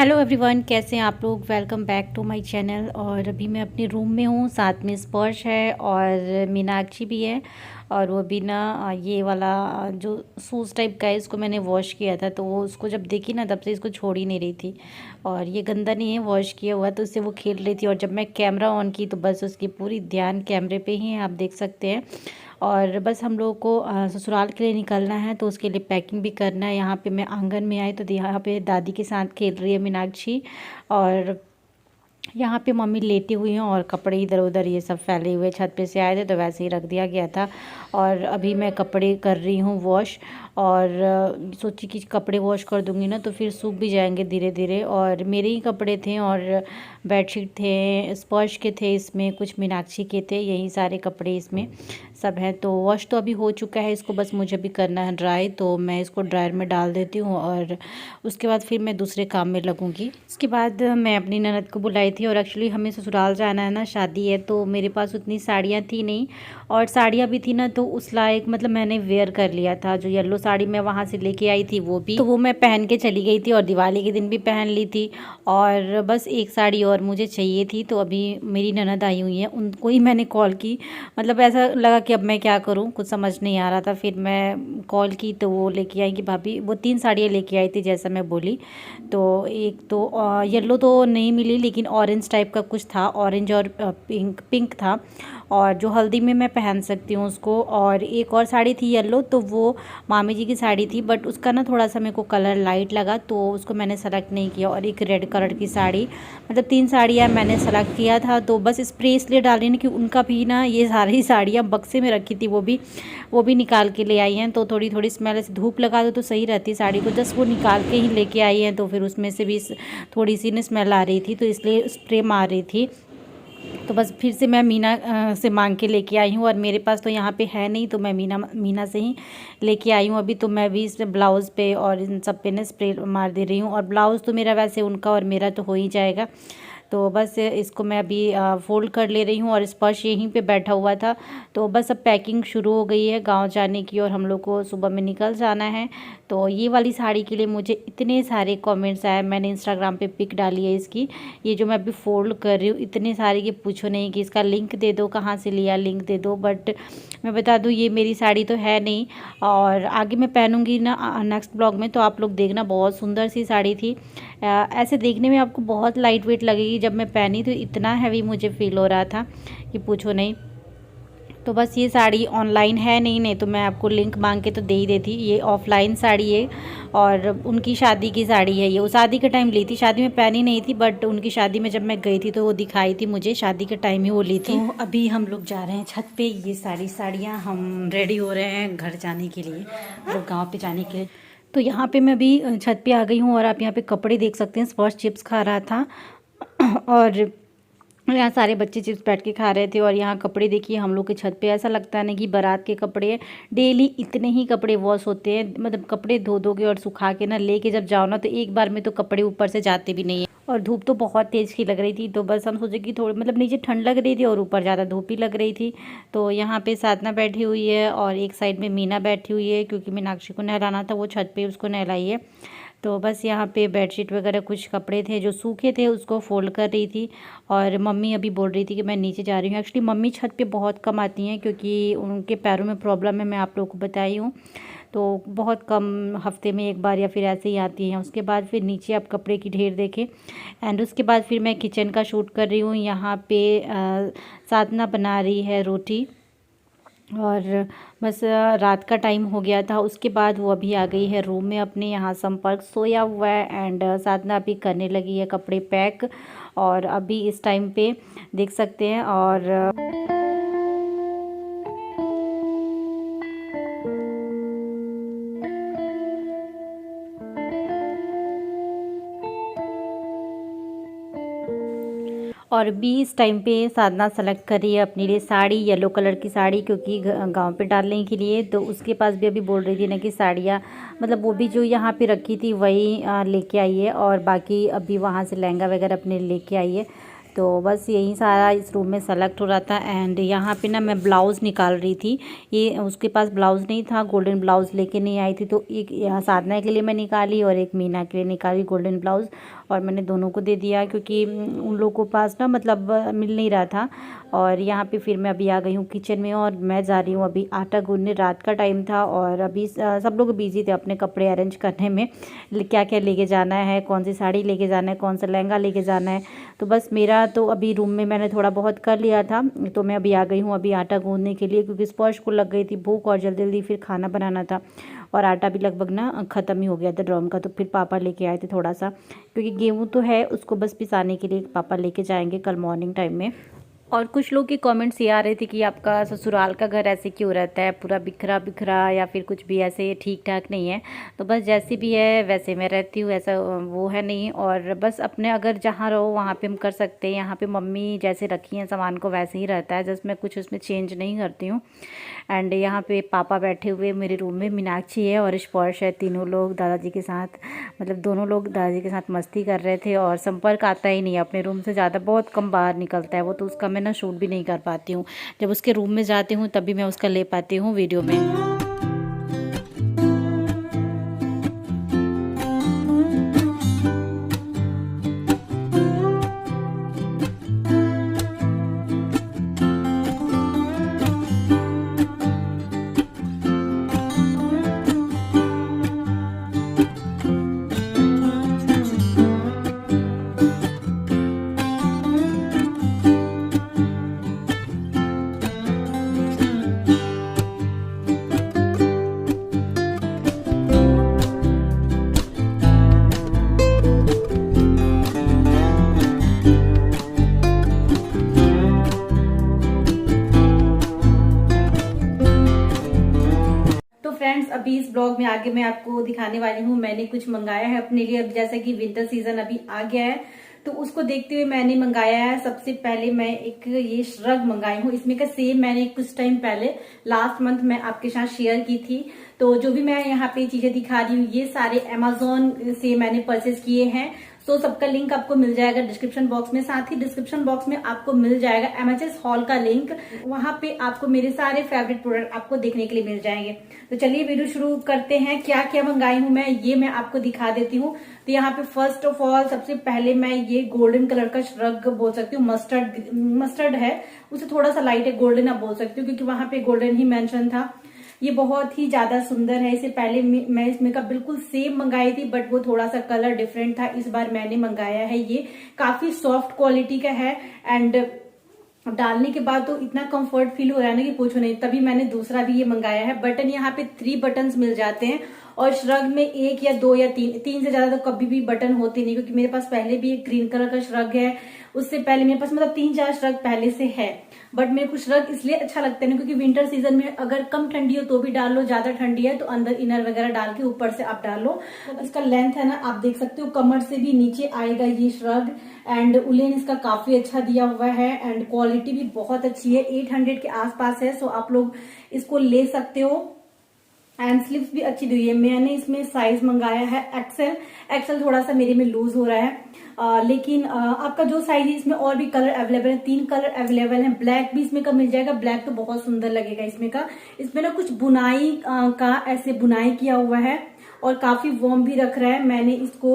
Hello everyone, कैसे हैं आप लोग। Welcome back to my channel. और अभी मैं अपने रूम में हूँ, साथ में स्पर्श है और मीनाक्षी भी है। और वो भी ना ये वाला जो शूज़ टाइप का है, इसको मैंने वॉश किया था, तो वो उसको जब देखी ना तब से इसको छोड़ ही नहीं रही थी। और ये गंदा नहीं है, वॉश किया हुआ, तो उससे वो खेल रही थी। और जब मैं कैमरा ऑन की तो बस उसकी पूरी ध्यान कैमरे पे ही है, आप देख सकते हैं। और बस हम लोगों को ससुराल के लिए निकलना है, तो उसके लिए पैकिंग भी करना है। यहाँ पे मैं आंगन में आई तो यहाँ पे दादी के साथ खेल रही है मीनाक्षी। और यहाँ पे मम्मी लेटी हुई हैं और कपड़े इधर उधर ये सब फैले हुए, छत पे से आए थे तो वैसे ही रख दिया गया था। और अभी मैं कपड़े कर रही हूँ वॉश। और सोची कि कपड़े वॉश कर दूँगी ना तो फिर सूख भी जाएंगे धीरे धीरे। और मेरे ही कपड़े थे और बेडशीट थे, स्पर्श के थे, इसमें कुछ मीनाक्षी के थे, यही सारे कपड़े इसमें सब हैं। तो वॉश तो अभी हो चुका है, इसको बस मुझे भी करना है ड्राई, तो मैं इसको ड्रायर में डाल देती हूँ और उसके बाद फिर मैं दूसरे काम में लगूँगी। उसके बाद मैं अपनी ननद को बुलाई थी और एक्चुअली हमें ससुराल जाना है ना, शादी है, तो मेरे पास उतनी साड़ियाँ थी नहीं। और साड़ियाँ भी थी ना तो उस लायक मतलब मैंने वेयर कर लिया था। जो येलो साड़ी मैं वहाँ से लेके आई थी वो भी, तो वो मैं पहन के चली गई थी और दिवाली के दिन भी पहन ली थी। और बस एक साड़ी और मुझे चाहिए थी, तो अभी मेरी ननद आई हुई है, उनको ही मैंने कॉल की। मतलब ऐसा लगा कि अब मैं क्या करूं, कुछ समझ नहीं आ रहा था। फिर मैं कॉल की तो वो लेके आई कि भाभी, वो 3 साड़ियाँ लेके आई थी जैसा मैं बोली। तो एक तो येलो तो नहीं मिली, लेकिन ऑरेंज टाइप का कुछ था, ऑरेंज और पिंक पिंक था, और जो हल्दी में मैं पहन सकती हूँ उसको। और एक और साड़ी थी येलो, तो वो मामी जी की साड़ी थी, बट उसका ना थोड़ा सा मेरे को कलर लाइट लगा तो उसको मैंने सेलेक्ट नहीं किया। और एक रेड कलर की साड़ी, मतलब 3 साड़ियाँ मैंने सेलेक्ट किया था। तो बस स्प्रे इसलिए डाल रही ना कि उनका भी ना ये सारी साड़ियाँ बक्से में रखी थी, वो भी निकाल के ले आई हैं। तो थोड़ी थोड़ी स्मेल, ऐसे धूप लगा दो तो सही रहती साड़ी को, जस्ट वो निकाल के ही लेके आई हैं, तो फिर उसमें से भी थोड़ी सी ना स्मेल आ रही थी, तो इसलिए स्प्रे मार रही थी। तो बस फिर से मैं मीना से मांग के लेके आई हूँ। और मेरे पास तो यहाँ पे है नहीं, तो मैं मीना से ही लेके आई हूँ अभी। तो मैं भी इस ब्लाउज़ पे और इन सब पे ना स्प्रे मार दे रही हूँ। और ब्लाउज़ तो मेरा वैसे उनका और मेरा तो हो ही जाएगा। तो बस इसको मैं अभी फ़ोल्ड कर ले रही हूँ और स्पर्श यहीं पे बैठा हुआ था। तो बस अब पैकिंग शुरू हो गई है गांव जाने की, और हम लोग को सुबह में निकल जाना है। तो ये वाली साड़ी के लिए मुझे इतने सारे कमेंट्स आए, मैंने इंस्टाग्राम पे पिक डाली है इसकी, ये जो मैं अभी फ़ोल्ड कर रही हूँ, इतने सारे कि पूछो नहीं, कि इसका लिंक दे दो, कहाँ से लिया लिंक दे दो। बट मैं बता दूँ, ये मेरी साड़ी तो है नहीं, और आगे मैं पहनूँगी ना नेक्स्ट ब्लॉग में, तो आप लोग देखना। बहुत सुंदर सी साड़ी थी। ऐसे देखने में आपको बहुत लाइट वेट लगेगी, जब मैं पहनी तो इतना हैवी मुझे फील हो रहा था कि पूछो नहीं। तो बस ये साड़ी ऑनलाइन है नहीं तो मैं आपको लिंक मांग के तो दे ही देती। ये ऑफलाइन साड़ी है और उनकी शादी की साड़ी है ये। वो शादी के टाइम ली थी, शादी में पहनी नहीं थी, बट उनकी शादी में जब मैं गई थी तो वो दिखाई थी मुझे, शादी के टाइम ही वो ली थी। तो अभी हम लोग जा रहे हैं छत पे। ये सारी साड़ियाँ, हम रेडी हो रहे हैं घर जाने के लिए, मतलब गाँव पे जाने के लिए। तो यहाँ पे मैं भी छत पे आ गई हूँ और आप यहाँ पे कपड़े देख सकते हैं। स्पर्श चिप्स खा रहा था और यहाँ सारे बच्चे चिप्स बैठ के खा रहे थे। और यहाँ कपड़े देखिए हम लोग के छत पे, ऐसा लगता है ना कि बारात के कपड़े हैं। डेली इतने ही कपड़े वॉश होते हैं, मतलब कपड़े धो दोगे और सुखा के ना लेके जब जाओ ना, तो एक बार में तो कपड़े ऊपर से जाते भी नहीं है। और धूप तो बहुत तेज़ की लग रही थी, तो बस हम सोचे कि थोड़ी, मतलब नीचे ठंड लग रही थी और ऊपर ज़्यादा धूप ही लग रही थी। तो यहाँ पे साधना बैठी हुई है और एक साइड में मीना बैठी हुई है, क्योंकि मीनाक्षी को नहलाना था, वो छत पे उसको नहलाई है। तो बस यहाँ पे बेडशीट वगैरह कुछ कपड़े थे जो सूखे थे, उसको फोल्ड कर रही थी। और मम्मी अभी बोल रही थी कि मैं नीचे जा रही हूँ। एक्चुअली मम्मी छत पे बहुत कम आती हैं, क्योंकि उनके पैरों में प्रॉब्लम है, मैं आप लोगों को बताई हूँ। तो बहुत कम, हफ्ते में एक बार या फिर ऐसे ही आती हैं। उसके बाद फिर नीचे आप कपड़े की ढेर देखें। एंड उसके बाद फिर मैं किचन का शूट कर रही हूँ। यहाँ पे साधना बना रही है रोटी। और बस रात का टाइम हो गया था। उसके बाद वो अभी आ गई है रूम में अपने, यहाँ संपर्क सोया हुआ है। एंड साधना अभी करने लगी है कपड़े पैक, और अभी इस टाइम पे देख सकते हैं। और भी इस टाइम पे साधना सेलेक्ट कर रही है अपने लिए साड़ी, येलो कलर की साड़ी, क्योंकि गांव पे डालने के लिए। तो उसके पास भी अभी बोल रही थी ना कि साड़ियाँ, मतलब वो भी जो यहाँ पे रखी थी वही लेके आई है, और बाकी अभी वहाँ से लहंगा वगैरह अपने लेके आई है। तो बस यही सारा इस रूम में सेलेक्ट हो रहा था। एंड यहाँ पे ना मैं ब्लाउज़ निकाल रही थी, ये उसके पास ब्लाउज़ नहीं था, गोल्डन ब्लाउज़ लेके नहीं आई थी, तो एक यहाँ साधना के लिए मैं निकाली और एक मीना के लिए निकाली गोल्डन ब्लाउज़। और मैंने दोनों को दे दिया क्योंकि उन लोगों को पास ना मतलब मिल नहीं रहा था। और यहाँ पे फिर मैं अभी आ गई हूँ किचन में और मैं जा रही हूँ अभी आटा गूंदने। रात का टाइम था और अभी सब लोग बिजी थे अपने कपड़े अरेंज करने में, क्या क्या लेके जाना है, कौन सी साड़ी लेके जाना है, कौन सा लहंगा लेके जाना है। तो बस मेरा तो अभी रूम में मैंने थोड़ा बहुत कर लिया था, तो मैं अभी आ गई हूँ अभी आटा गूंदने के लिए, क्योंकि स्पर्श को लग गई थी भूख और जल्दी जल्दी फिर खाना बनाना था। और आटा भी लगभग ना ख़त्म ही हो गया था ड्रम का, तो फिर पापा लेके आए थे थोड़ा सा, क्योंकि गेहूँ तो है उसको बस पिसाने के लिए पापा लेके जाएंगे कल मॉर्निंग टाइम में। और कुछ लोग के कमेंट्स ये आ रहे थे कि आपका ससुराल का घर ऐसे क्यों रहता है, पूरा बिखरा बिखरा या फिर कुछ भी ऐसे ठीक ठाक नहीं है। तो बस जैसी भी है वैसे मैं रहती हूँ, ऐसा वो है नहीं। और बस अपने अगर जहाँ रहो वहाँ पे हम कर सकते हैं। यहाँ पे मम्मी जैसे रखी हैं सामान को वैसे ही रहता है, जस्ट मैं कुछ उसमें चेंज नहीं करती हूँ। एंड यहाँ पे पापा बैठे हुए मेरे रूम में, मीनाक्षी है और स्पर्श है, तीनों लोग दादाजी के साथ, मतलब दोनों लोग दादाजी के साथ मस्ती कर रहे थे। और संपर्क आता ही नहीं अपने रूम से ज़्यादा, बहुत कम बाहर निकलता है वो, तो उसका मैं ना शूट भी नहीं कर पाती हूँ। जब उसके रूम में जाती हूँ तभी मैं उसका ले पाती हूँ वीडियो में। फ्रेंड्स अभी इस ब्लॉग में आगे मैं आपको दिखाने वाली हूँ मैंने कुछ मंगाया है अपने लिए। अब जैसा कि विंटर सीजन अभी आ गया है तो उसको देखते हुए मैंने मंगाया है। सबसे पहले मैं एक ये श्रग मंगाई हूँ, इसमें का सेम मैंने कुछ टाइम पहले लास्ट मंथ मैं आपके साथ शेयर की थी। तो जो भी मैं यहाँ पे चीजें दिखा रही हूँ ये सारे अमेजोन से मैंने परचेज किए हैं। तो सबका लिंक आपको मिल जाएगा डिस्क्रिप्शन बॉक्स में, साथ ही डिस्क्रिप्शन बॉक्स में आपको मिल जाएगा एमएचएस हॉल का लिंक, वहां पे आपको मेरे सारे फेवरेट प्रोडक्ट आपको देखने के लिए मिल जाएंगे। तो चलिए वीडियो शुरू करते हैं। क्या क्या मंगाई हूँ मैं ये मैं आपको दिखा देती हूँ। तो यहाँ पे फर्स्ट ऑफ ऑल सबसे पहले मैं ये गोल्डन कलर का श्रग बोल सकती हूँ, मस्टर्ड है, उसे थोड़ा सा लाइट है, गोल्डन आप बोल सकती हूँ क्योंकि वहां पे गोल्डन ही मेंशन था। ये बहुत ही ज्यादा सुंदर है। इससे पहले मैं इसमें का बिल्कुल सेम मंगाई थी बट वो थोड़ा सा कलर डिफरेंट था, इस बार मैंने मंगाया है। ये काफी सॉफ्ट क्वालिटी का है एंड डालने के बाद तो इतना कंफर्ट फील हो रहा है ना कि पूछो नहीं। तभी मैंने दूसरा भी ये मंगाया है। बटन यहाँ पे 3 बटन्स मिल जाते हैं और श्रग में 1 या 2 या 3 से ज्यादा तो कभी भी बटन होते नहीं, क्योंकि मेरे पास पहले भी एक ग्रीन कलर का श्रग है, उससे पहले मेरे पास मतलब 3-4 श्रग पहले से है। बट मेरे को श्रग इसलिए अच्छा लगता है ना क्योंकि विंटर सीजन में अगर कम ठंडी हो तो भी डाल लो, ज्यादा ठंडी है तो अंदर इनर वगैरह डाल के ऊपर से आप डाल लो। इसका लेंथ है ना आप देख सकते हो, कमर से भी नीचे आएगा ये श्रग एंड उलेन इसका काफी अच्छा दिया हुआ है एंड क्वालिटी भी बहुत अच्छी है। 800 के आसपास है, सो आप लोग इसको ले सकते हो एंड स्लीव्स भी अच्छी दी हुई है। मैंने इसमें साइज मंगाया है एक्सेल थोड़ा सा मेरे में लूज हो रहा है लेकिन आपका जो साइज है इसमें और भी कलर अवेलेबल है, 3 कलर अवेलेबल है। ब्लैक भी इसमें का मिल जाएगा, ब्लैक तो बहुत सुंदर लगेगा इसमें का। इसमें ना कुछ बुनाई का ऐसे बुनाई किया हुआ है और काफी वार्म भी रख रहा है। मैंने इसको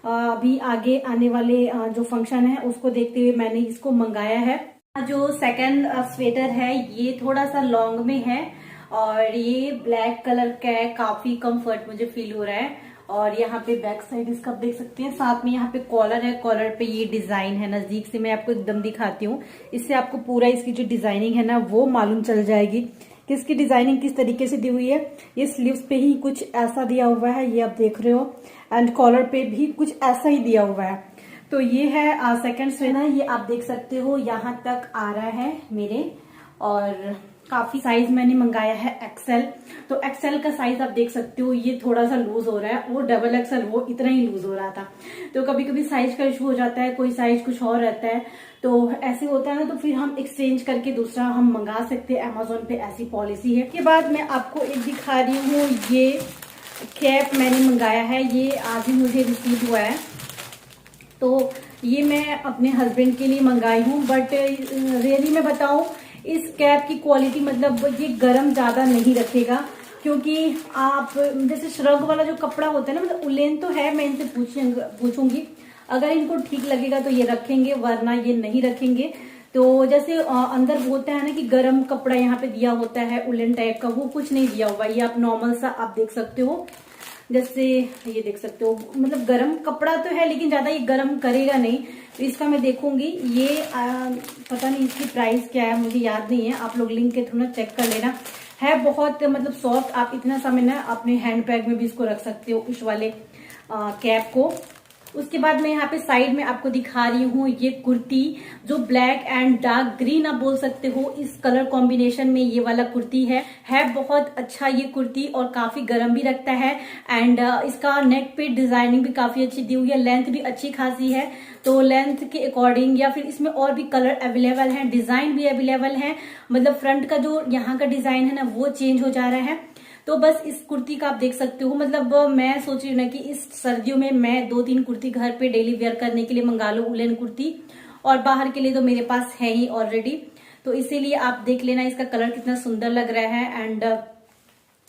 अभी आगे आने वाले जो फंक्शन है उसको देखते हुए मैंने इसको मंगाया है। जो सेकंड स्वेटर है ये थोड़ा सा लॉन्ग में है और ये ब्लैक कलर का है, काफी कंफर्ट मुझे फील हो रहा है। और यहाँ पे बैक साइड इसका आप देख सकते हैं, साथ में यहाँ पे कॉलर है, कॉलर पे ये डिजाइन है। नजदीक से मैं आपको एकदम दिखाती हूँ, इससे आपको पूरा इसकी जो डिजाइनिंग है ना वो मालूम चल जाएगी कि इसकी डिजाइनिंग किस तरीके से दी हुई है। ये स्लीव्स पे ही कुछ ऐसा दिया हुआ है, ये आप देख रहे हो, एंड कॉलर पे भी कुछ ऐसा ही दिया हुआ है। तो ये है सेकंड स्वेटर, ये आप देख सकते हो यहाँ तक आ रहा है मेरे। और काफी साइज मैंने मंगाया है एक्सेल, तो एक्सेल का साइज आप देख सकते हो ये थोड़ा सा लूज हो रहा है, वो डबल एक्सेल वो इतना ही लूज हो रहा था। तो कभी कभी साइज का इशू हो जाता है, कोई साइज कुछ और रहता है तो ऐसे होता है ना, तो फिर हम एक्सचेंज करके दूसरा हम मंगा सकते हैं, अमेजोन पे ऐसी पॉलिसी है। के बाद मैं आपको एक दिखा रही हूँ, ये कैप मैंने मंगाया है, ये आज ही मुझे रिसीव हुआ है। तो ये मैं अपने हस्बैंड के लिए मंगाई हूँ बट रियली मैं बताऊं इस कैप की क्वालिटी मतलब ये गर्म ज्यादा नहीं रखेगा। क्योंकि आप जैसे श्रग वाला जो कपड़ा होता है ना, मतलब उलेन तो है, मैं इनसे पूछूंगी अगर इनको ठीक लगेगा तो ये रखेंगे, वरना ये नहीं रखेंगे। तो जैसे अंदर होता है ना कि गरम कपड़ा यहाँ पे दिया होता है उलेन टाइप का, वो कुछ नहीं दिया हुआ। ये आप नॉर्मल सा आप देख सकते हो, जैसे ये देख सकते हो, मतलब गरम कपड़ा तो है लेकिन ज्यादा ये गरम करेगा नहीं। तो इसका मैं देखूंगी। ये पता नहीं इसकी प्राइस क्या है, मुझे याद नहीं है, आप लोग लिंक के थ्रू ना चेक कर लेना। है बहुत मतलब सॉफ्ट, आप इतना समय ना अपने हैंड बैग में भी इसको रख सकते हो, इस वाले कैप को। उसके बाद मैं यहाँ पे साइड में आपको दिखा रही हूँ ये कुर्ती, जो ब्लैक एंड डार्क ग्रीन आप बोल सकते हो, इस कलर कॉम्बिनेशन में ये वाला कुर्ती है बहुत अच्छा ये कुर्ती, और काफी गर्म भी रखता है। एंड इसका नेक पे डिजाइनिंग भी काफी अच्छी दी हुई है, लेंथ भी अच्छी खासी है। तो लेंथ के अकॉर्डिंग या फिर इसमें और भी कलर अवेलेबल हैं, डिजाइन भी अवेलेबल है। मतलब फ्रंट का जो यहाँ का डिजाइन है ना, वो चेंज हो जा रहा है। तो बस इस कुर्ती का आप देख सकते हो, मतलब मैं सोच रही हूँ ना कि इस सर्दियों में मैं 2-3 कुर्ती घर पे डेली वेयर करने के लिए मंगा लूं उलेन कुर्ती, और बाहर के लिए तो मेरे पास है ही ऑलरेडी। तो इसीलिए आप देख लेना इसका कलर कितना सुंदर लग रहा है, एंड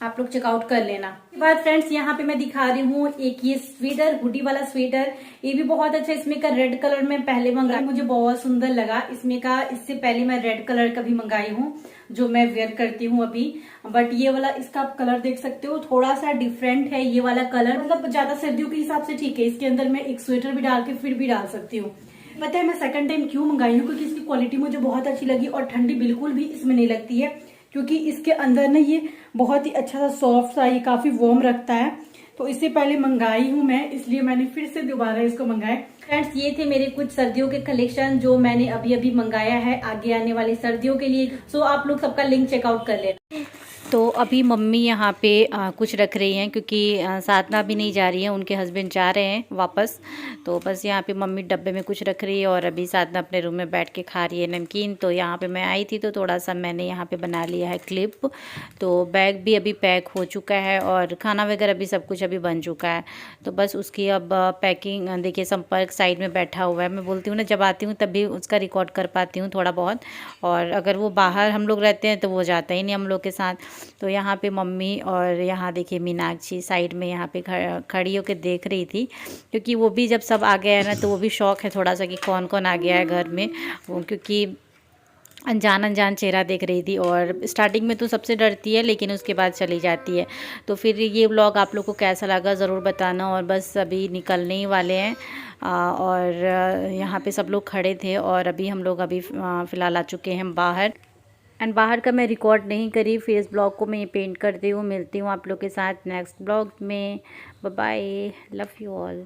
आप लोग चेकआउट कर लेना। उसके बाद फ्रेंड्स यहाँ पे मैं दिखा रही हूँ एक ये स्वेटर, हुडी वाला स्वेटर, ये भी बहुत अच्छा। इसमें का रेड कलर में पहले मंगाई, मुझे बहुत सुंदर लगा इसमें का। इससे पहले मैं रेड कलर का भी मंगाई हूँ जो मैं वेयर करती हूँ अभी, बट ये वाला इसका आप कलर देख सकते हो, थोड़ा सा डिफरेंट है ये वाला कलर। मतलब ज्यादा सर्दियों के हिसाब से ठीक है, इसके अंदर मैं एक स्वेटर भी डाल के फिर भी डाल सकती हूँ। पता है मैं सेकंड टाइम क्यों मंगाई हूँ, क्योंकि इसकी क्वालिटी मुझे बहुत अच्छी लगी, और ठंडी बिल्कुल भी इसमें नहीं लगती है, क्योंकि इसके अंदर ना ये बहुत ही अच्छा सा सॉफ्ट सा, ये काफी वार्म रखता है। तो इससे पहले मंगाई हूँ मैं, इसलिए मैंने फिर से दोबारा इसको मंगाया। फ्रेंड्स ये थे मेरे कुछ सर्दियों के कलेक्शन जो मैंने अभी अभी मंगाया है आगे आने वाली सर्दियों के लिए। सो आप लोग सबका लिंक चेकआउट कर लेना। तो अभी मम्मी यहाँ पे कुछ रख रही हैं, क्योंकि साधना भी नहीं जा रही है, उनके हस्बैंड जा रहे हैं वापस। तो बस यहाँ पे मम्मी डब्बे में कुछ रख रही है, और अभी साधना अपने रूम में बैठ के खा रही है नमकीन। तो यहाँ पे मैं आई थी तो थोड़ा सा मैंने यहाँ पे बना लिया है क्लिप। तो बैग भी अभी पैक हो चुका है, और खाना वगैरह भी सब कुछ अभी बन चुका है। तो बस उसकी अब पैकिंग, देखिए संपर्क साइड में बैठा हुआ है। मैं बोलती हूँ ना जब आती हूँ तभी उसका रिकॉर्ड कर पाती हूँ थोड़ा बहुत, और अगर वो बाहर हम लोग रहते हैं तो वो जाता ही नहीं हम लोग के साथ। तो यहाँ पे मम्मी, और यहाँ देखिए मीनाक्षी साइड में यहाँ पे खड़ी होकर देख रही थी, क्योंकि वो भी जब सब आ गया है ना तो वो भी शौक है थोड़ा सा कि कौन कौन आ गया है घर में। वो क्योंकि अनजान अनजान चेहरा देख रही थी, और स्टार्टिंग में तो सबसे डरती है लेकिन उसके बाद चली जाती है। तो फिर ये व्लॉग आप लोग को कैसा लगा ज़रूर बताना। और बस अभी निकलने ही वाले हैं, और यहाँ पे सब लोग खड़े थे, और अभी हम लोग अभी फ़िलहाल आ चुके हैं बाहर। एंड बाहर का मैं रिकॉर्ड नहीं करी, फिर इस ब्लॉग को मैं ये पेंट करती हूँ। मिलती हूँ आप लोग के साथ नेक्स्ट ब्लॉग में। Bye bye, love you all.